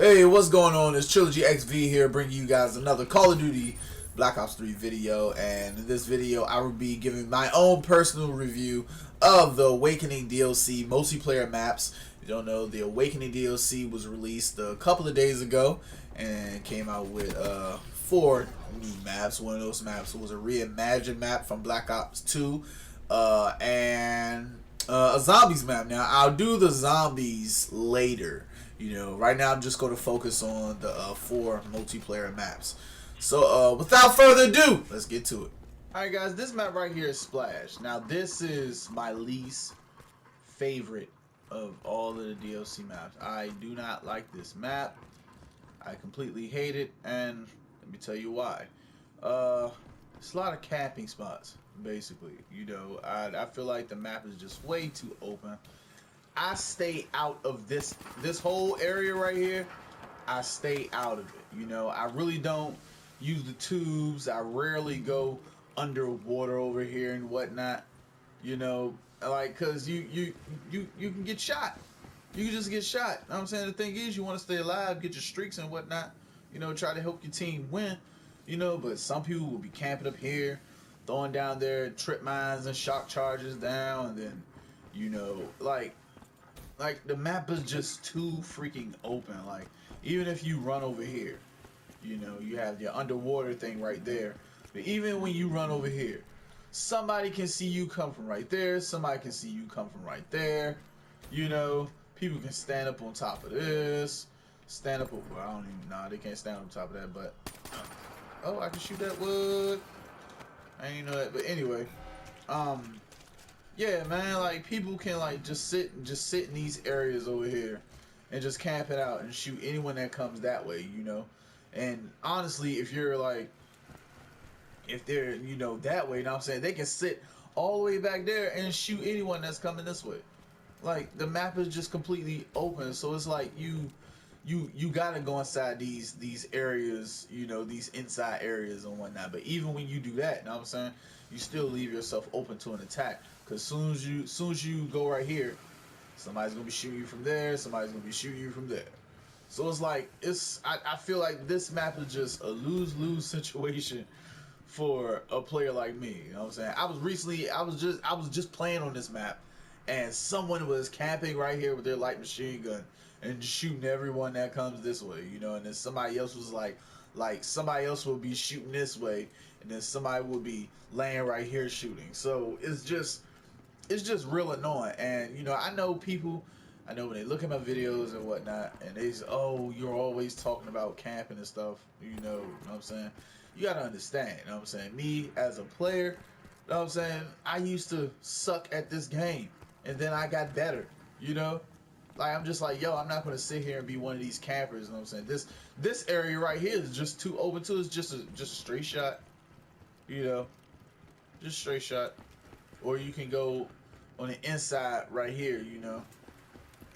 Hey, what's going on? It's TriLogyXV here, bringing you guys another Call of Duty Black Ops 3 video. And in this video, I will be giving my own personal review of the Awakening DLC multiplayer maps. If you don't know, the Awakening DLC was released a couple of days ago and came out with 4 new maps. One of those maps was a reimagined map from Black Ops 2 and a zombies map. Now, I'll do the zombies later. You know, right now I'm just going to focus on the 4 multiplayer maps. So, without further ado, let's get to it. Alright guys, this map right here is Splash. Now, this is my least favorite of all of the DLC maps. I do not like this map. I completely hate it, and let me tell you why. It's a lot of camping spots, basically. You know, I feel like the map is just way too open. I stay out of this whole area right here. I stay out of it. You know, I really don't use the tubes. I rarely go underwater over here and whatnot. You know, like, cause you can get shot. You can just get shot. You know what I'm saying? The thing is, you want to stay alive, get your streaks and whatnot. You know, try to help your team win. You know, but some people will be camping up here, throwing down their trip mines and shock charges down, and then, you know, like the map is just too freaking open. Like, even if you run over here, you know, you have your underwater thing right there. But even when you run over here, somebody can see you come from right there. Somebody can see you come from right there. You know, people can stand up on top of this. Stand up, well, I don't even know. They can't stand on top of that, but oh, I can shoot that wood. I didn't know that, but anyway, yeah, man, like, people can, like, just sit in these areas over here and just camp it out and shoot anyone that comes that way, you know. And honestly, if you're like, if they're, you know, that way, you know what I'm saying, they can sit all the way back there and shoot anyone that's coming this way. Like, the map is just completely open, so it's like you gotta go inside these areas, you know, these inside areas and whatnot. But even when you do that, you know what I'm saying, you still leave yourself open to an attack. Cause soon as you go right here, somebody's gonna be shooting you from there. Somebody's gonna be shooting you from there. So it's like, I feel like this map is just a lose-lose situation for a player like me. You know what I'm saying? I was just playing on this map, and someone was camping right here with their light machine gun and shooting everyone that comes this way, you know. And then somebody else was like somebody else will be shooting this way, and then somebody will be laying right here shooting. So it's just real annoying. And you know, I know when they look at my videos and whatnot, and they say, oh, you're always talking about camping and stuff, you know what I'm saying? You gotta understand, you know what I'm saying? Me as a player, you know what I'm saying, I used to suck at this game, and then I got better, you know? Like, I'm just like, yo, I'm not gonna sit here and be one of these campers, you know what I'm saying? This area right here is just too open to. It's just a straight shot, you know, just straight shot. Or you can go on the inside right here, you know,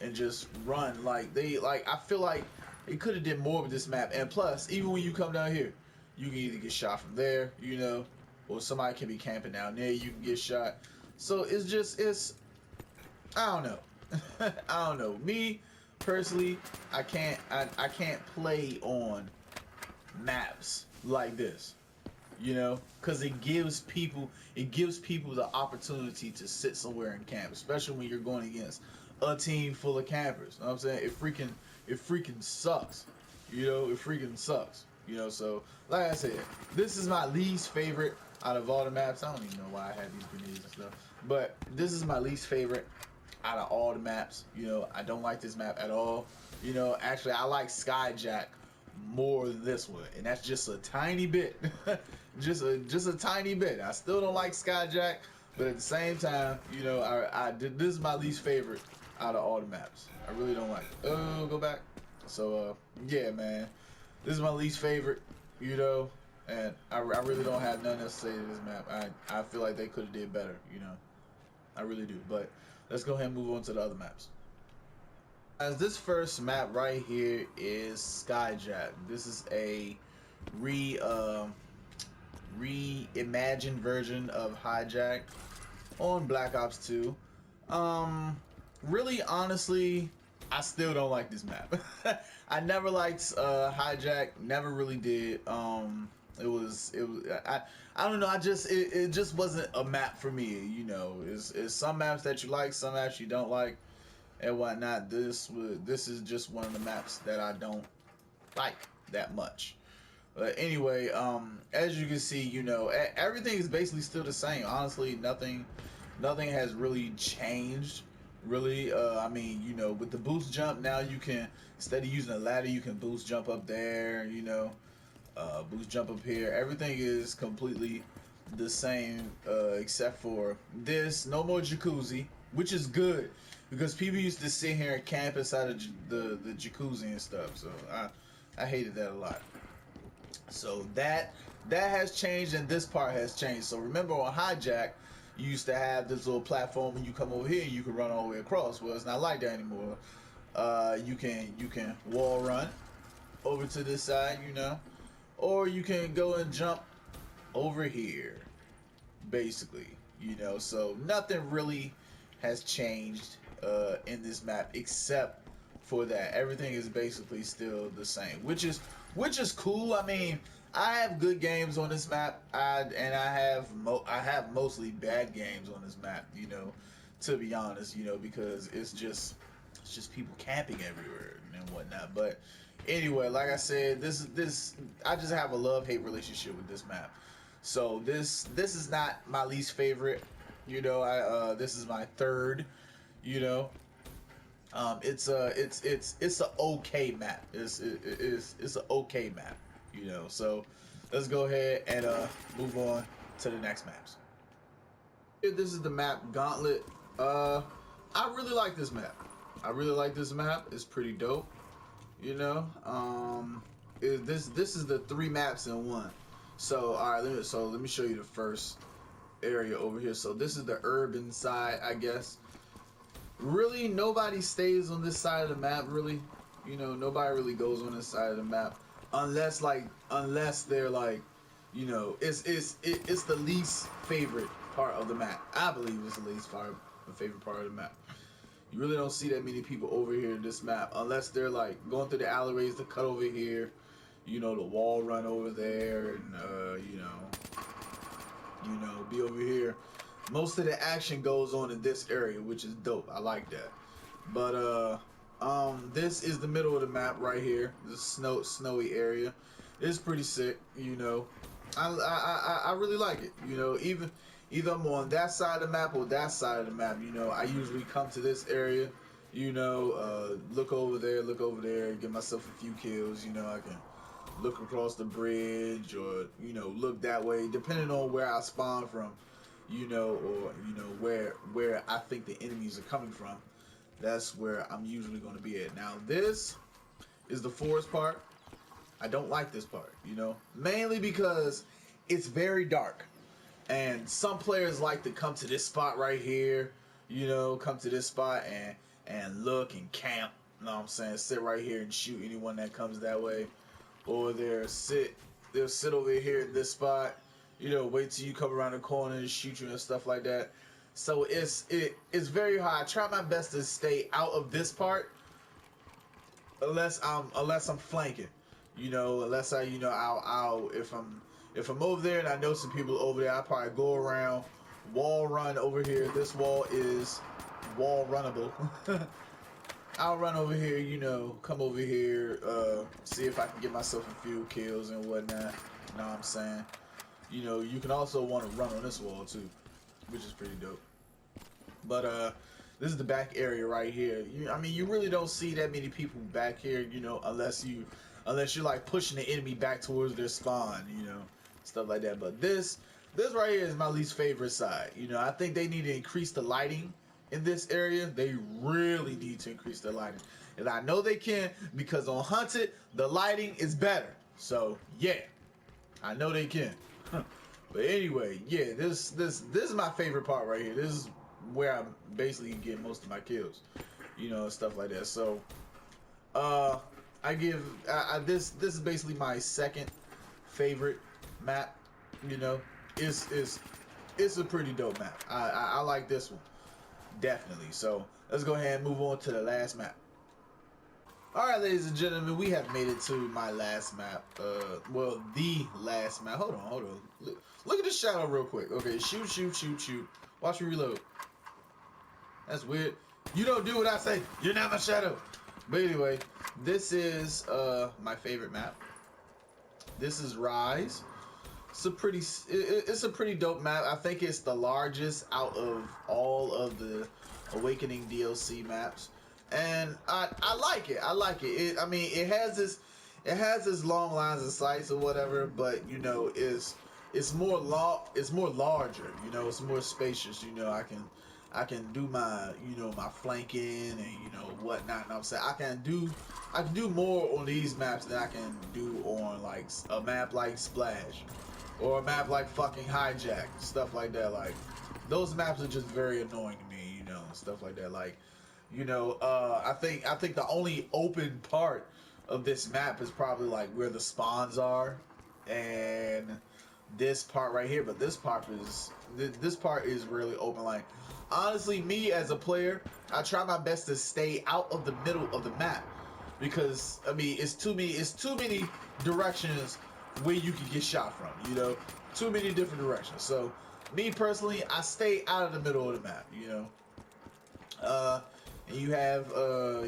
and just run. Like, I feel like they could have did more with this map. And plus, even when you come down here, you can either get shot from there, you know, or somebody can be camping down there, you can get shot. So it's I don't know. I don't know. Me personally, I can't play on maps like this, you know, because it gives people the opportunity to sit somewhere and camp, especially when you're going against a team full of campers. You know what I'm saying? It freaking sucks. You know, it freaking sucks. You know, so like I said, this is my least favorite out of all the maps. I don't even know why I had these grenades and stuff, but this is my least favorite out of all the maps. You know, I don't like this map at all. You know, actually, I like Skyjack more than this one, and that's just a tiny bit. just a tiny bit. I still don't like Skyjack, but at the same time, you know, this is my least favorite out of all the maps. I really don't like it. Oh, go back. So yeah, man, this is my least favorite, you know, and I really don't have nothing else to say to this map. I feel like they could have did better, you know. I really do. But let's go ahead and move on to the other maps. As this first map right here is Skyjack. This is a reimagined version of Hijack on Black Ops 2. Really, honestly, I still don't like this map. I never liked Hijack. Never really did. I don't know. It just wasn't a map for me. You know, it's some maps that you like, some maps you don't like, and whatnot. This is just one of the maps that I don't like that much. But anyway, as you can see, you know, everything is basically still the same. Honestly, nothing has really changed. Really, I mean, you know, with the boost jump now, you can, instead of using a ladder, you can boost jump up there. You know, boost jump up here. Everything is completely the same, except for this. No more jacuzzi, which is good because people used to sit here and camp inside of the jacuzzi and stuff. So I hated that a lot. So that has changed, and this part has changed. So remember on Hijack, you used to have this little platform, and you come over here, and you can run all the way across. Well, it's not like that anymore. You can wall run over to this side, you know, or you can go and jump over here, basically, you know. So nothing really has changed in this map except for that. Everything is basically still the same, which is cool. I mean, I have good games on this map. I have mostly bad games on this map, you know, to be honest, you know, because it's just people camping everywhere and whatnot. But anyway, like I said, this I just have a love-hate relationship with this map. So this is not my least favorite, you know. This is my third, you know. It's an okay map. It's an okay map, you know. So let's go ahead and move on to the next maps. This is the map Gauntlet. I really like this map. I really like this map. It's pretty dope, you know. This is the 3 maps in one. So all right, let me show you the first area over here. So this is the urban side, I guess. Really, nobody stays on this side of the map. Really, you know, nobody really goes on this side of the map unless they're like, you know, it's the least favorite part of the map. I believe it's the least favorite part of the map. You really don't see that many people over here in this map unless they're like going through the alleyways to cut over here, you know, the wall run over there, and you know, be over here. Most of the action goes on in this area, which is dope. I like that. But this is the middle of the map right here. The snowy area. It's pretty sick, you know. I really like it. You know, either I'm on that side of the map or that side of the map. You know, I usually come to this area. You know, look over there, get myself a few kills. You know, I can look across the bridge, or you know, look that way, depending on where I spawn from. You know, or you know where I think the enemies are coming from. That's where I'm usually going to be at. Now this is the forest part. I don't like this part, you know, mainly because it's very dark, and some players like to come to this spot right here, you know, come to this spot and look and camp. You know what I'm saying? Sit right here and shoot anyone that comes that way, or they'll sit over here in this spot. You know, wait till you come around the corner and shoot you and stuff like that. So it's very hard. I try my best to stay out of this part, unless I'm flanking. You know, unless I'll if I'm over there and I know some people over there, I'll probably go around, wall run over here. This wall is wall runnable. I'll run over here, you know, come over here, see if I can get myself a few kills and whatnot. You know what I'm saying? You know, you can also want to run on this wall too, which is pretty dope. But this is the back area right here. I mean, you really don't see that many people back here, you know, unless you're like pushing the enemy back towards their spawn, you know, stuff like that. But this right here is my least favorite side. You know, I think they need to increase the lighting in this area. They really need to increase the lighting, and I know they can, because on Hunted the lighting is better. So yeah, I know they can. But anyway, yeah, this is my favorite part right here. This is where I basically get most of my kills, you know, stuff like that. So I give this is basically my second favorite map. You know, it's a pretty dope map. I like this one, definitely. So let's go ahead and move on to the last map. Alright, ladies and gentlemen, we have made it to my last map. Well, the last map. Hold on. Look at this shadow real quick. Okay, shoot. Watch me reload. That's weird. You don't do what I say. You're not my shadow. But anyway, this is my favorite map. This is Rise. It's a pretty dope map. I think it's the largest out of all of the Awakening DLC maps. And I like it. I mean, it has this long lines of sights or whatever, but you know, it's more larger. You know, it's more spacious. You know, I can do my my flanking and whatnot. And I'm saying I can do more on these maps than I can do on like a map like Splash or a map like fucking Hijack, stuff like that. Like those maps are just very annoying to me. You know, stuff like that. Like. I think the only open part of this map is probably like where the spawns are, and this part right here. But this part is really open. Like honestly, me as a player, I try my best to stay out of the middle of the map because I mean it's too many directions where you can get shot from. You know, too many different directions. So me personally, I stay out of the middle of the map. You know. And you have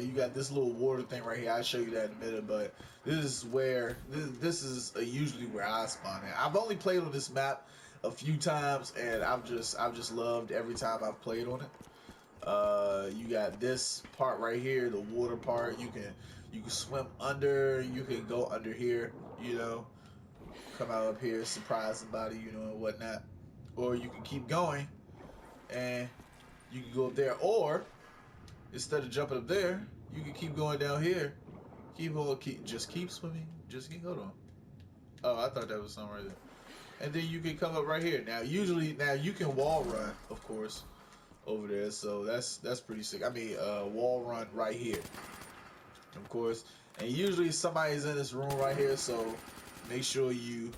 you got this little water thing right here. I'll show you that in a minute, but this is where this is usually where I spawn at. I've only played on this map a few times, and I've just loved every time I've played on it. You got this part right here, the water part. You can swim under. You can go under here. You know, come out up here, surprise somebody. You know, and whatnot. Or you can keep going, and you can go up there, or instead of jumping up there, you can keep going down here. Just keep swimming. Hold on. Oh, I thought that was something right there. And then you can come up right here. Now you can wall run, of course, over there. So that's pretty sick. I mean, wall run right here, of course. And usually somebody's in this room right here. So make sure you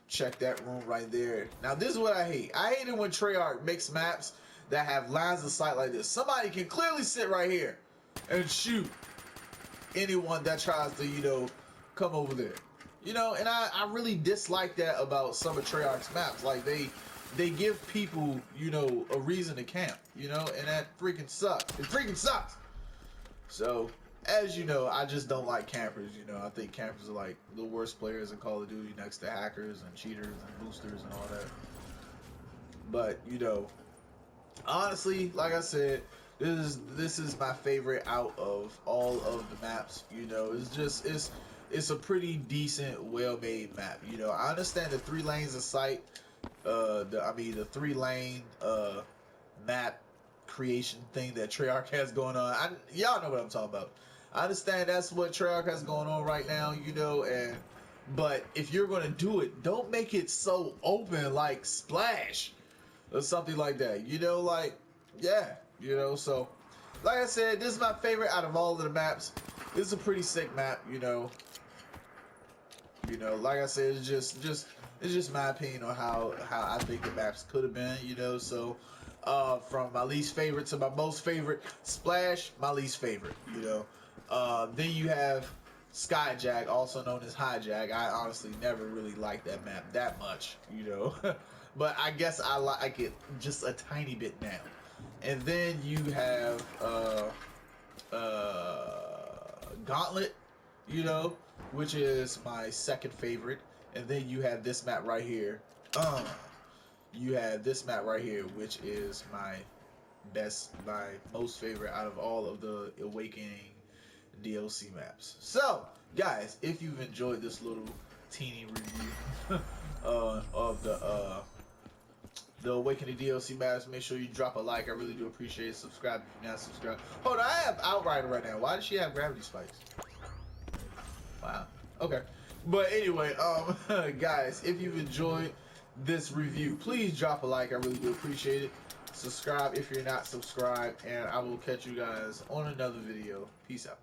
check that room right there. Now this is what I hate. I hate it when Treyarch makes maps that have lines of sight like this. Somebody can clearly sit right here and shoot anyone that tries to, come over there. And I really dislike that about some of Treyarch's maps. Like they give people, a reason to camp, and that freaking sucks. It freaking sucks. So, as you know, I just don't like campers, I think campers are like the worst players in Call of Duty next to hackers and cheaters and boosters and all that. But, honestly, like I said, this is my favorite out of all of the maps. It's a pretty decent, well-made map. I understand the 3 lanes of sight, the 3-lane map creation thing that Treyarch has going on. Y'all know what I'm talking about. I understand that's what Treyarch has going on right now. But if you're gonna do it, don't make it so open like Splash or something like that, so like I said, this is my favorite out of all of the maps. This is a pretty sick map, like I said, it's just my opinion on how I think the maps could have been, so from my least favorite to my most favorite. Splash, my least favorite, then you have Skyjack, also known as Hijack. I honestly never really liked that map that much, but I guess I like it just a tiny bit now. And then you have Gauntlet, which is my second favorite. And then you have this map right here. Which is my most favorite out of all of the Awakening DLC maps. So, guys, if you've enjoyed this little teeny review of the Awakening DLC maps, make sure you drop a like. I really do appreciate it. Subscribe if you're not subscribed. Hold on, I have Outrider right now. Why does she have gravity spikes? Wow. Okay. But anyway, guys, if you've enjoyed this review, please drop a like. I really do appreciate it. Subscribe if you're not subscribed, and I will catch you guys on another video. Peace out.